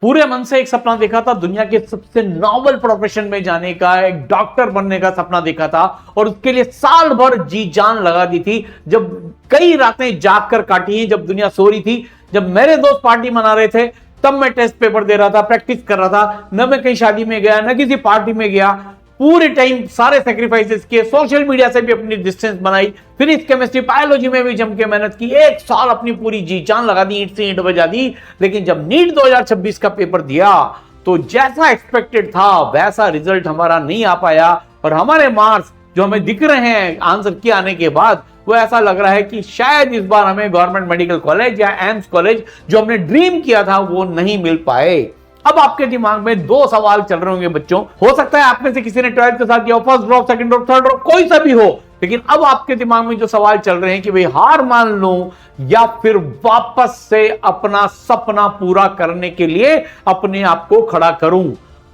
पूरे मन से एक सपना देखा था, दुनिया के सबसे नोबल प्रोफेशन में जाने का, एक डॉक्टर बनने का सपना देखा था और उसके लिए साल भर जी जान लगा दी थी। जब कई रातें जाग कर काटी हैं, जब दुनिया सो रही थी, जब मेरे दोस्त पार्टी मना रहे थे, तब मैं टेस्ट पेपर दे रहा था, प्रैक्टिस कर रहा था। न मैं कहीं शादी में गया, न किसी पार्टी में गया। पूरे टाइम सारे सेक्रीफाइसेस किए, सोशल मीडिया से भी अपनी डिस्टेंस बनाई, फिजिक्स केमिस्ट्री बायोलॉजी में भी जम के मेहनत की। एक साल अपनी पूरी जी जान लगा दी, ईंट से ईंट बजा दी। लेकिन जब नीट 2026 का पेपर दिया तो जैसा एक्सपेक्टेड था वैसा रिजल्ट हमारा नहीं आ पाया और हमारे मार्क्स जो हमें दिख रहे हैं आंसर के आने के बाद, वो ऐसा लग रहा है कि शायद इस बार हमें गवर्नमेंट मेडिकल कॉलेज या एम्स कॉलेज जो हमने ड्रीम किया था वो नहीं मिल पाए। अब आपके दिमाग में दो सवाल चल रहे होंगे बच्चों। हो सकता है आप में से किसी ने 12th के साथ किया, first drop, second drop, third drop, कोई सा भी हो, लेकिन अब आपके दिमाग में जो सवाल चल रहे हैं कि भाई हार मान लूं या फिर वापस से अपना सपना पूरा करने के लिए अपने आप को खड़ा करूं।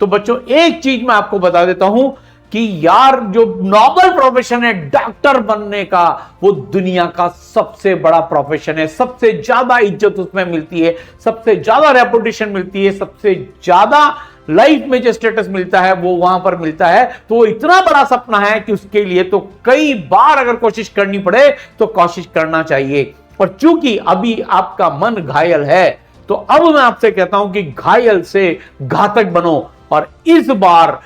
तो बच्चों एक चीज मैं आपको बता देता हूं कि यार जो नोबल प्रोफेशन है डॉक्टर बनने का, वो दुनिया का सबसे बड़ा प्रोफेशन है। सबसे ज्यादा इज्जत उसमें मिलती है, सबसे ज्यादा रेपुटेशन मिलती है, सबसे ज्यादा लाइफ में जो स्टेटस मिलता है वो वहां पर मिलता है। तो इतना बड़ा सपना है कि उसके लिए तो कई बार अगर कोशिश करनी पड़े तो कोशिश करना चाहिए। और चूंकि अभी आपका मन घायल है, तो अब मैं आपसे कहता हूं कि घायल से घातक बनो और इस बार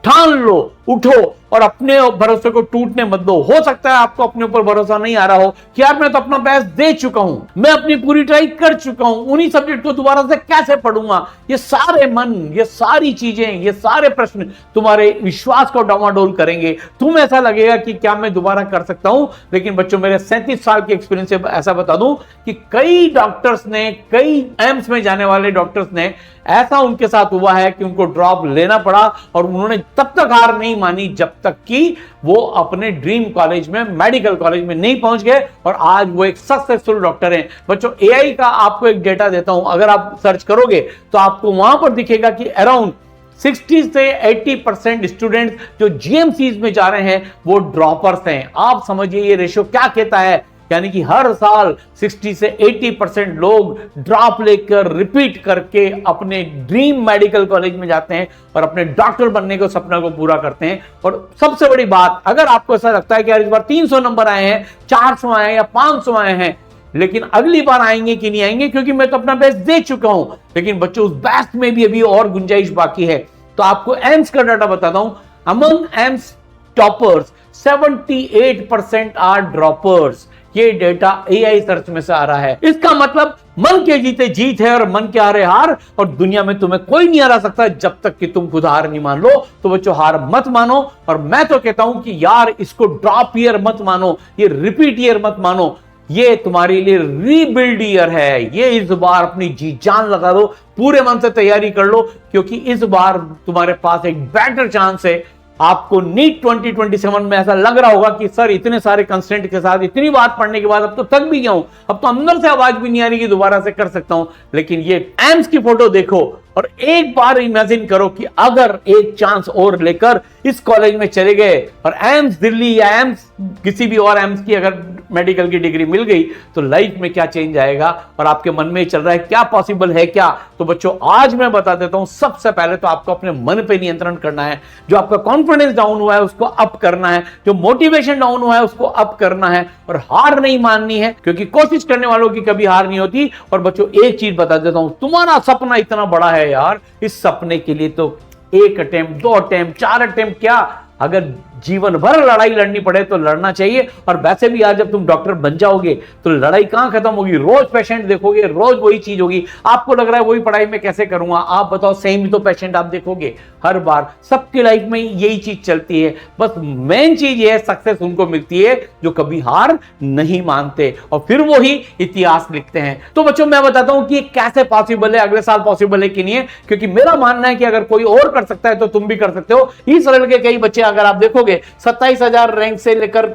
ठान लो, उठो और अपने भरोसे को टूटने मत दो। हो सकता है आपको अपने ऊपर भरोसा नहीं आ रहा हो कि यार मैं तो अपना बेस्ट दे चुका हूं, मैं अपनी पूरी ट्राई कर चुका हूं, उन्हीं सब्जेक्ट को दोबारा से कैसे पढ़ूंगा। ये सारे मन, ये सारी चीजें, ये सारे प्रश्न तुम्हारे विश्वास को डामाडोल करेंगे। तुम ऐसा लगेगा कि क्या मैं दोबारा कर सकता हूं। लेकिन बच्चों मेरे 37 साल के एक्सपीरियंस से ऐसा बता दूं कि कई डॉक्टर्स ने, कई एम्स में जाने वाले डॉक्टर्स ने, ऐसा उनके साथ हुआ है कि उनको ड्रॉप लेना पड़ा और उन्होंने तब तक हार नहीं मानी जब तक कि वो अपने ड्रीम कॉलेज में, मेडिकल कॉलेज में नहीं पहुंच गए और आज वो एक सक्सेसफुल डॉक्टर हैं। बच्चों एआई का आपको एक डेटा देता हूं, अगर आप सर्च करोगे तो आपको वहां पर दिखेगा कि अराउंड 60 से 80% स्टूडेंट्स जो जीएमसीज में जा रहे हैं वो ड्रॉपर्स हैं। आप समझिए ये रेशियो क्या कहता है, यानी कि हर साल 60 से 80% लोग ड्रॉप लेकर रिपीट करके अपने ड्रीम मेडिकल कॉलेज में जाते हैं और अपने डॉक्टर बनने के सपना को पूरा करते हैं। और सबसे बड़ी बात, अगर आपको ऐसा लगता है कि यार इस बार 300 नंबर आए हैं, 400 आए हैं या 500 आए हैं, लेकिन अगली बार आएंगे कि नहीं आएंगे, क्योंकि मैं तो अपना बेस्ट दे चुका हूं। लेकिन बच्चों उस बेस्ट में भी अभी और गुंजाइश बाकी है। तो आपको एम्स का डाटा बताता हूं। Among AIIMS toppers 78% are droppers. ये डेटा एआई सर्च में से आ रहा है। इसका मतलब मन के जीते जीत है और मन के हारे हार, और दुनिया में तुम्हें कोई नहीं हरा सकता जब तक कि तुम खुद हार नहीं मान लो। तो बच्चों हार मत मानो, और मैं तो कहता हूं कि यार इसको ड्रॉप ईयर मत मानो, ये रिपीट ईयर मत मानो, ये तुम्हारे लिए रीबिल्ड ईयर है। ये इस बार अपनी जी जान लगा दो, पूरे मन से तैयारी कर लो, क्योंकि इस बार तुम्हारे पास एक बेटर चांस है। आपको नीट 2027 में ऐसा लग रहा होगा कि सर इतने सारे कंस्टेंट के साथ इतनी बात पढ़ने के बाद अब तो थक भी गया हूं, अब तो अंदर से आवाज भी नहीं आ रही कि दोबारा से कर सकता हूं। लेकिन ये एम्स की फोटो देखो और एक बार इमेजिन करो कि अगर एक चांस और लेकर इस कॉलेज में चले गए और एम्स दिल्ली या एम्स किसी भी और एम्स की अगर मेडिकल की डिग्री मिल गई तो लाइफ में क्या चेंज आएगा, और आपके मन में चल रहा है क्या पॉसिबल है क्या। तो बच्चों आज मैं बता देता हूं, सबसे पहले तो आपको अपने मन पे नियंत्रण करना है। जो आपका कॉन्फिडेंस डाउन हुआ है उसको अप करना है, जो मोटिवेशन डाउन हुआ है उसको अप करना है, और हार नहीं माननी है, क्योंकि कोशिश करने वालों की कभी हार नहीं होती। और बच्चों एक चीज बता देता हूं, तुम्हारा सपना इतना बड़ा है यार, इस सपने के लिए तो 1 अटेम्प्ट, 2 अटेम्प्ट, 4 अटेम्प्ट क्या, अगर जीवन भर लड़ाई लड़नी पड़े तो लड़ना चाहिए। और वैसे भी आज जब तुम डॉक्टर बन जाओगे तो लड़ाई कहां खत्म होगी, रोज पेशेंट देखोगे, रोज वही चीज होगी। आपको लग रहा है वही पढ़ाई में कैसे करूंगा, आप बताओ सेम ही तो पेशेंट आप देखोगे हर बार। सबकी लाइफ में यही चीज चलती है। बस मेन चीज ये है, सक्सेस उनको मिलती है जो कभी हार नहीं मानते और फिर वो ही इतिहास लिखते हैं। तो बच्चों मैं बताता हूं कि ये कैसे पॉसिबल है, अगले साल पॉसिबल है कि नहीं है, क्योंकि मेरा मानना है कि अगर कोई और कर सकता है तो तुम भी कर सकते हो। इस सरल के कई बच्चे अगर आप देखोगे 27,000 रैंक से लेकर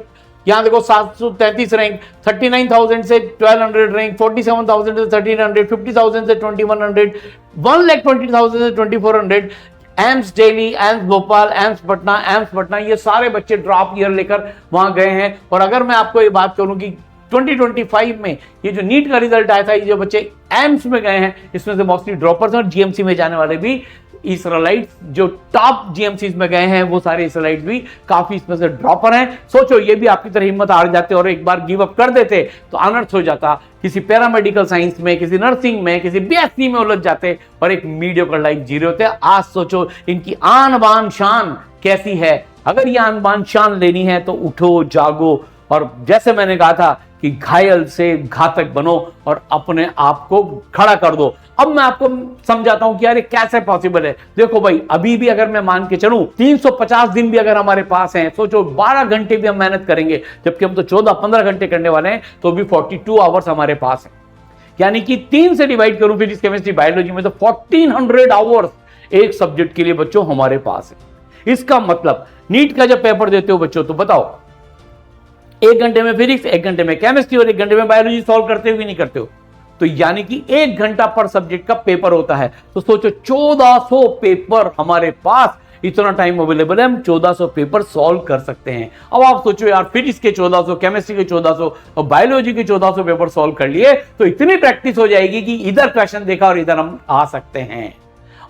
यहां देखो 733 रैंक, 39,000 से 1200 रैंक, 47,000 से 1300, 50,000 से 2100, 1,20,000 से 2400, AIIMS Delhi, AIIMS Bhopal, AIIMS Patna, ये सारे बच्चे ड्रॉप ईयर लेकर वहां गए हैं। और अगर मैं आपको ये बात करूं कि 2025 में ये जो नीट का रिजल्ट आया था, ये जो बच्चे एम्स में गए हैं इसमें से मोस्टली ड्रॉपर्स और जीएमसी में जाने वाले भी इसराइलाइट्स, जो टॉप जीएमसी में गए हैं वो सारे इसराइलाइट्स भी काफी इसमें से ड्रॉपर हैं। सोचो ये भी आपकी तरह हिम्मत हार जाते और एक बार गिव अप कर देते तो अनर्थ हो जाता, किसी पैरामेडिकल साइंस में, किसी नर्सिंग में, किसी बीएससी में उलझ जाते और एक मीडियोकर लाइफ जी रहे होते। आज सोचो इनकी आन बान शान कैसी है। अगर ये आन बान शान लेनी है तो उठो, जागो और जैसे मैंने कहा था कि घायल से घातक बनो और अपने आप को खड़ा कर दो। अब मैं आपको समझाता हूं कि यार ये कैसे पॉसिबल है। देखो भाई, अभी भी अगर मैं मान के चलूं 350 दिन भी अगर हमारे पास हैं, सोचो 12 घंटे भी हम मेहनत करेंगे, जबकि हम तो 14-15 घंटे करने वाले हैं, तो भी 42 आवर्स हमारे पास है। यानी कि 3 से डिवाइड करूं फिजिक्स, केमिस्ट्री, बायोलॉजी में, तो 1400 आवर्स एक सब्जेक्ट के लिए बच्चों हमारे पास है। इसका मतलब नीट का जब पेपर देते हो बच्चों, तो बताओ 1 घंटे में फिजिक्स, 1 घंटे में केमिस्ट्री और 1 घंटे में बायोलॉजी सॉल्व करते हो कि नहीं करते हो? तो यानी कि 1 घंटा पर सब्जेक्ट का पेपर होता है। तो सोचो 1400 पेपर हमारे पास, इतना टाइम अवेलेबल है, हम 1400 पेपर सॉल्व कर सकते हैं। अब आप सोचो यार, फिजिक्स के 1400, केमिस्ट्री के 1400 और बायोलॉजी के 1400 पेपर सॉल्व कर लिए तो इतनी प्रैक्टिस हो जाएगी कि इधर क्वेश्चन देखा और इधर हम आ सकते हैं।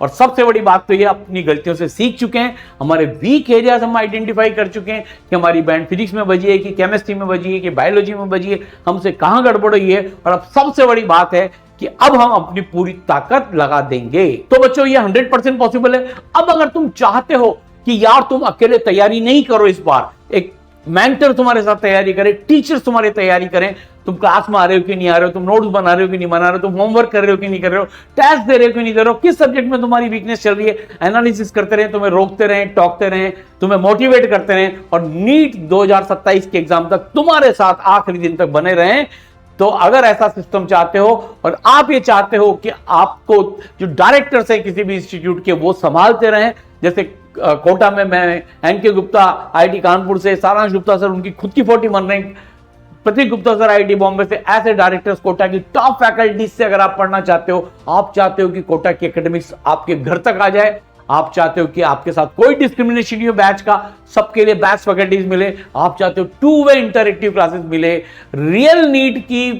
और सबसे बड़ी बात तो ये, अपनी गलतियों से सीख चुके हैं, हमारे वीक एरियाज हम आइडेंटिफाई कर चुके हैं कि हमारी बैंड फिजिक्स में बजी है कि केमिस्ट्री में बजी है कि बायोलॉजी में बजी है, हमसे कहां गड़बड़ हुई है। और अब सबसे बड़ी बात है कि अब हम अपनी पूरी ताकत लगा देंगे। तो बच्चों ये 100% पॉसिबल है। अब अगर तुम चाहते हो कि यार तुम अकेले तैयारी नहीं करो, इस बार एक मेंटर तुम्हारे साथ तैयारी करे, टीचर्स तुम्हारी तैयारी करें, तुम क्लास में आ रहे हो कि नहीं आ रहे हो, तुम नोट्स बना रहे हो कि नहीं बना रहे हो, तुम होमवर्क कर रहे हो कि नहीं कर रहे हो, टेस्ट दे रहे हो कि नहीं दे रहे हो, किस सब्जेक्ट में तुम्हारी वीकनेस चल रही है, एनालिसिस करते रहे, तुम्हें रोकते रहे, टोकते रहे, तुम्हें मोटिवेट करते रहे और नीट 2027 के एग्जाम तक तुम्हारे साथ आखिरी दिन तक बने रहे। तो अगर ऐसा सिस्टम चाहते हो और आप ये चाहते हो कि आपको जो डायरेक्टर्स हैं किसी भी इंस्टीट्यूट के वो संभालते रहें, जैसे कोटा में मैं एनके गुप्ता आईआईटी कानपुर से, सारांश गुप्ता सर उनकी खुद की 40 बन रहे हैं, प्रतीक गुप्ता सर आईआईटी बॉम्बे से, ऐसे डायरेक्टर्स कोटा की टॉप फैकल्टीज से अगर आप पढ़ना चाहते हो, आप चाहते हो कि कोटा की एकेडमिक्स आपके घर तक आ जाए, आप चाहते हो कि आपके साथ कोई डिस्क्रिमिनेशन नहीं हो बैच का, सबके लिए बैच फैकल्टीज मिले, आप चाहते हो 2 वे इंटरएक्टिव क्लासेस मिले, रियल नीट की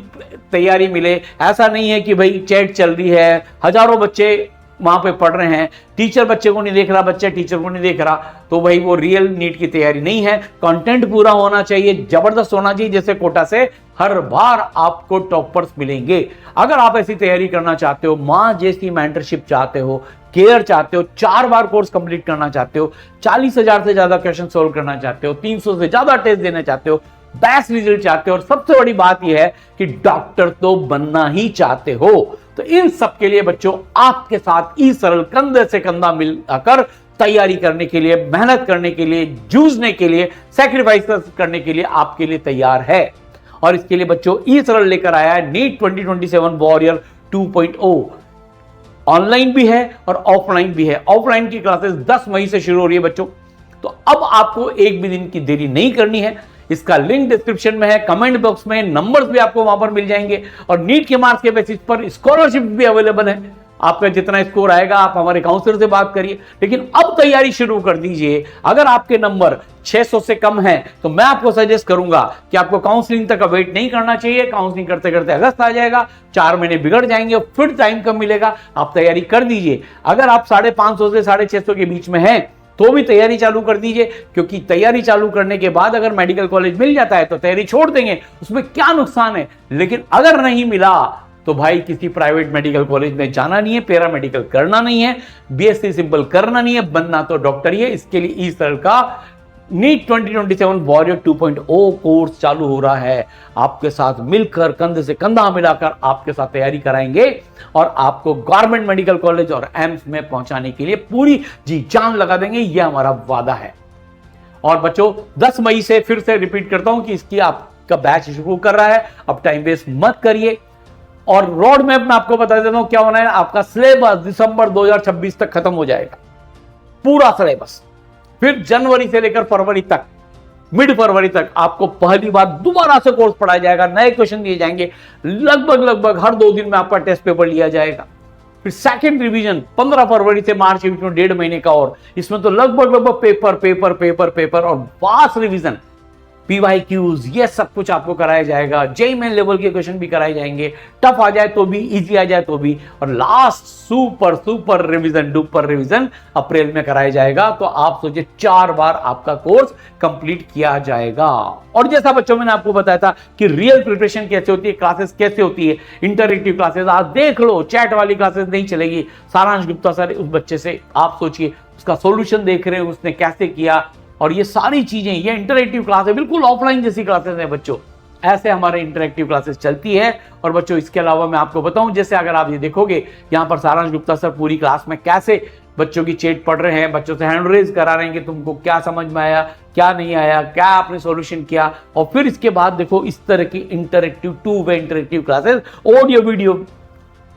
तैयारी मिले, ऐसा नहीं है कि भाई चैट चल रही है, हजारों बच्चे वहां पे पढ़ रहे हैं, टीचर बच्चे को नहीं देख रहा, बच्चा टीचर को नहीं देख रहा, तो भाई वो रियल नीट की तैयारी नहीं है। कंटेंट पूरा होना चाहिए, जबरदस्त होना चाहिए, जैसे कोटा से हर बार आपको टॉपर्स मिलेंगे। अगर आप ऐसी तैयारी करना चाहते हो, मां जैसी मेंटरशिप चाहते हो, केयर चाहते हो, 4 बार कोर्स कंप्लीट करना चाहते हो, 40,000 से ज्यादा क्वेश्चन सोल्व करना चाहते हो, 300 से ज्यादा टेस्ट देना चाहते हो, बेस्ट रिजल्ट चाहते हो और सबसे बड़ी बात यह है कि डॉक्टर तो बनना ही चाहते हो, तो इन सब के लिए बच्चों आपके साथ ई सरल कंधे से कंधा मिलाकर तैयारी करने के लिए, मेहनत करने के लिए, जूझने के लिए, सैक्रिफाइस करने के लिए आपके लिए तैयार है। और इसके लिए बच्चों ई सरल लेकर आया है नीट 2027 वॉरियर 2.0। ऑनलाइन भी है और ऑफलाइन भी है। ऑफलाइन की क्लासेस 10 मई से शुरू हो रही है बच्चों, तो अब आपको एक भी दिन की देरी नहीं करनी है। इसका लिंक डिस्क्रिप्शन में है, कमेंट बॉक्स में नंबर्स भी आपको वहां पर मिल जाएंगे और नीट के मार्क्स के बेसिस पर स्कॉलरशिप भी अवेलेबल है। आपका जितना स्कोर आएगा आप हमारे काउंसलर से बात करिए, लेकिन अब तैयारी शुरू कर दीजिए। अगर आपके नंबर 600 से कम है तो मैं आपको सजेस्ट करूंगा कि आपको काउंसलिंग तक का वेट नहीं करना चाहिए। काउंसलिंग करते करते अगस्त आ जाएगा, 4 महीने बिगड़ जाएंगे और फिर टाइम कम मिलेगा। आप तैयारी कर दीजिए। अगर आप 550 से 650 के बीच में हैं तो भी तैयारी चालू कर दीजिए, क्योंकि तैयारी चालू करने के बाद अगर मेडिकल कॉलेज मिल जाता है तो तैयारी छोड़ देंगे, उसमें क्या नुकसान है। लेकिन अगर नहीं मिला तो भाई किसी प्राइवेट मेडिकल कॉलेज में जाना नहीं है, पैरा मेडिकल करना नहीं है, बीएससी सिंपल करना नहीं है, बनना तो डॉक्टर ही है। इसके लिए इस तरह का नीट 2027 वॉरियर 2.0 कोर्स चालू हो रहा है। आपके साथ मिलकर, कंधे से कंधा मिलाकर आपके साथ तैयारी कराएंगे और आपको गवर्नमेंट मेडिकल कॉलेज और एम्स में पहुंचाने के लिए पूरी जी जान लगा देंगे, यह हमारा वादा है। और बच्चों 10 मई से फिर से रिपीट करता हूं कि इसकी आपका बैच शुरू कर रहा है। अब टाइम वेस्ट मत करिए और रोड मैप में आपको बता देता हूं क्या होना है। आपका सिलेबस दिसंबर 2026 तक खत्म हो जाएगा, पूरा सिलेबस। फिर जनवरी से लेकर फरवरी तक, मिड फरवरी तक आपको पहली बार दोबारा से कोर्स पढ़ाया जाएगा, नए क्वेश्चन दिए जाएंगे, लगभग हर 2 दिन में आपका टेस्ट पेपर लिया जाएगा। फिर सेकंड रिवीजन 15 फरवरी से मार्च के बीच में 1.5 महीने का, और इसमें तो लगभग पेपर और वास्ट रिवीजन। PYQs, ये सब कुछ आपको कराया जाएगा। जेईई मेन लेवल के क्वेश्चन भी कराए जाएंगे, टफ आ जाए तो भी, इजी आ जाए तो भी। और last super revision, duper revision April में कराया जाएगा। तो आप सोचिए 4 बार आपका कोर्स कंप्लीट किया जाएगा। और जैसा बच्चों मैंने आपको बताया था कि रियल प्रिपरेशन कैसे होती है, क्लासेस कैसे होती है, इंटरएक्टिव क्लासेस आज देख लो, चैट वाली क्लासेस नहीं चलेगी। सारांश गुप्ता सर उस बच्चे से आप सोचिए, उसका सॉल्यूशन देख रहे हैं, उसने कैसे किया, और ये सारी चीजें, ये इंटरएक्टिव क्लास है, बिल्कुल ऑफलाइन जैसी क्लासेस है बच्चों। ऐसे हमारे इंटरएक्टिव क्लासेस चलती है। और बच्चों इसके अलावा मैं आपको बताऊं, जैसे अगर आप ये देखोगे यहाँ पर सारांश गुप्ता सर पूरी क्लास में कैसे बच्चों की चैट पढ़ रहे हैं, बच्चों से हैंड रेज करा रहे हैं कि तुमको क्या समझ में आया, क्या नहीं आया, क्या आपने सॉल्यूशन किया। और फिर इसके बाद देखो इस तरह की interactive 2 way interactive classes audio video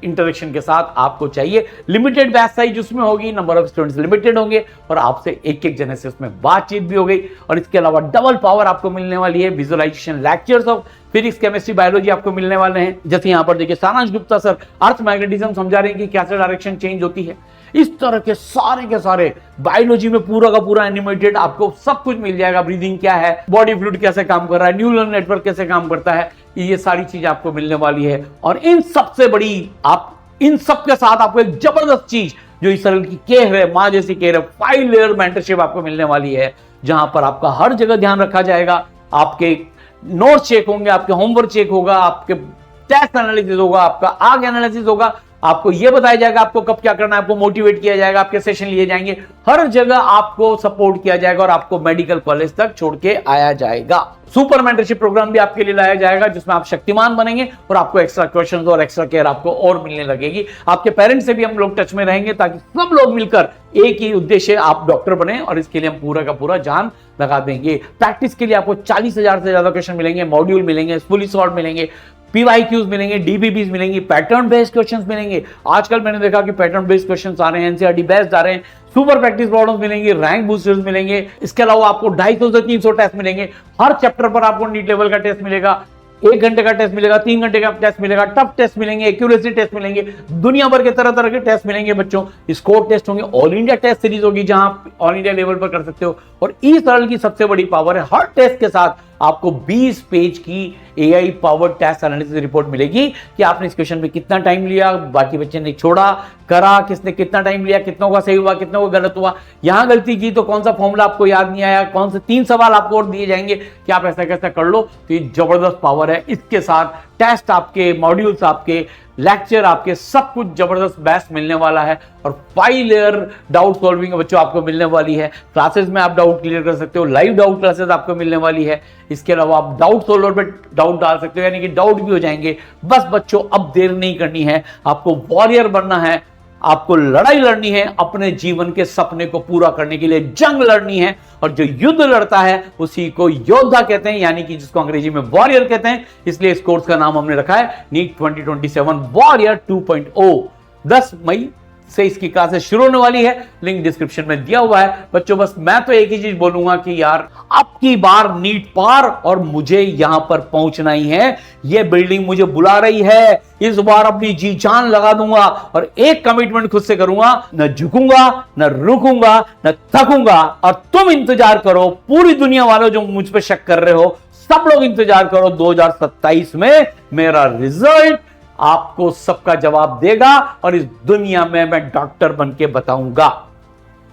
interaction के साथ आपको चाहिए। लिमिटेड बैच साइज उसमें होगी, नंबर ऑफ स्टूडेंट्स लिमिटेड होंगे, और आपसे एक जने से उसमें बातचीत भी हो गई। और इसके अलावा डबल पावर आपको मिलने वाली है, visualisation lectures of physics, chemistry, biology आपको मिलने वाले हैं। जैसे यहाँ पर देखिए सारांश गुप्ता सर अर्थ मैग्नेटिज्म समझा रहे हैं कि कैसे डायरेक्शन चेंज होती है। इस तरह के सारे बायोलॉजी में पूरा का पूरा एनिमेटेड आपको सब कुछ मिल जाएगा। ब्रीदिंग क्या है, बॉडी फ्लूइड कैसे काम कर रहा है, न्यूरल नेटवर्क कैसे काम करता है, ये सारी चीज आपको मिलने वाली है। और इन सबसे बड़ी, आप इन सब के साथ आपको एक जबरदस्त चीज जो इस तरह की केयर है, मां जैसी केयर है, 5 लेयर मेंटरशिप आपको मिलने वाली है, जहां पर आपका हर जगह ध्यान रखा जाएगा। आपके नोट चेक होंगे, आपके होमवर्क चेक होगा, आपके टेस्ट एनालिसिस होगा, आपका आग एनालिसिस होगा, आपको यह बताया जाएगा आपको कब क्या करना है, आपको मोटिवेट किया जाएगा, आपके सेशन लिए जाएंगे, हर जगह आपको सपोर्ट किया जाएगा और आपको मेडिकल कॉलेज तक छोड़ के आया जाएगा। सुपर मेंटरशिप प्रोग्राम भी आपके लिए लाया जाएगा, जिसमें आप शक्तिमान बनेंगे और आपको एक्स्ट्रा क्वेश्चंस और एक्स्ट्रा केयर आपको और मिलने लगेगी। आपके पेरेंट्स से भी हम लोग टच में रहेंगे, ताकि सब लोग मिलकर एक ही उद्देश्य, आप डॉक्टर बने, और इसके लिए हम पूरा का पूरा जान लगा देंगे। प्रैक्टिस के लिए आपको 40,000 से ज्यादा क्वेश्चन मिलेंगे, मॉड्यूल मिलेंगे, फुली सॉल्व मिलेंगे, PYQs मिलेंगे, DBBs मिलेंगी, पैटर्न बेस्ड क्वेश्चंस मिलेंगे। आजकल मैंने देखा कि पैटर्न बेस्ड क्वेश्चंस आ रहे हैं, NCERT बेस्ड आ रहे हैं, सुपर प्रैक्टिस प्रॉब्लम्स मिलेंगे, रैंक बूस्टर्स मिलेंगे। इसके अलावा आपको 250 से 300 टेस्ट मिलेंगे। हर चैप्टर पर आपको नीट लेवल का टेस्ट मिलेगा, 1 घंटे का टेस्ट मिलेगा, 3 घंटे का टेस्ट मिलेगा, टफ टेस्ट मिलेंगे, एक्यूरेसी टेस्ट मिलेंगे, दुनिया भर के तरह तरह के टेस्ट मिलेंगे बच्चों। स्कोर टेस्ट होंगे, ऑल इंडिया टेस्ट सीरीज होगी, जहां आप ऑल इंडिया लेवल पर कर सकते हो। और ई सरल की सबसे बड़ी पावर है, हर टेस्ट के साथ आपको 20 पेज की AI power test analysis report मिलेगी कि आपने इस क्वेश्चन में कितना टाइम लिया, बाकी बच्चे ने छोड़ा, करा, किसने कितना टाइम लिया, कितनों का सही हुआ, कितनों का गलत हुआ, यहां गलती की तो कौन सा फॉर्मूला आपको याद नहीं आया, कौन से 3 सवाल आपको और दिए जाएंगे कि आप ऐसा कैसा कर लो। तो ये जबरदस्त पावर है। इसके साथ टेस्ट आपके, मॉड्यूल्स आपके, लेक्चर आपके, सब कुछ जबरदस्त बेस्ट मिलने वाला है। और 5 लेयर डाउट सॉल्विंग बच्चों आपको मिलने वाली है। क्लासेस में आप डाउट क्लियर कर सकते हो, लाइव डाउट क्लासेस आपको मिलने वाली है। इसके अलावा आप डाउट सॉल्वर पे डाउट डाल सकते हो, यानी कि डाउट भी हो जाएंगे। बस बच्चों अब देर नहीं करनी है, आपको वॉरियर बनना है, आपको लड़ाई लड़नी है, अपने जीवन के सपने को पूरा करने के लिए जंग लड़नी है। और जो युद्ध लड़ता है उसी को योद्धा कहते हैं, यानी कि जिसको अंग्रेजी में वॉरियर कहते हैं। इसलिए इस कोर्स का नाम हमने रखा है नीट 2027 वॉरियर 2.0। 10 मई से इसकी क्लासेस शुरू होने वाली है, लिंक डिस्क्रिप्शन में दिया हुआ है। बच्चों बस मैं तो एक ही चीज बोलूंगा कि यार अब की बार नीट पार, और मुझे यहां पर पहुंचना ही है। ये बिल्डिंग मुझे बुला रही है, इस बार अपनी जी जान लगा दूंगा और एक कमिटमेंट खुद से करूंगा, न झुकूंगा, न रुकूंगा, न थकूंगा। और तुम इंतजार करो, पूरी दुनिया वालों जो मुझ पर शक कर रहे हो, सब लोग इंतजार करो, 2027 में मेरा रिजल्ट आपको सबका जवाब देगा और इस दुनिया में मैं डॉक्टर बन के बताऊंगा।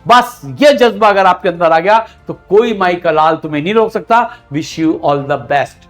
बस ये जज्बा अगर आपके अंदर आ गया तो कोई माई का लाल तुम्हें नहीं रोक सकता। Wish you all the best.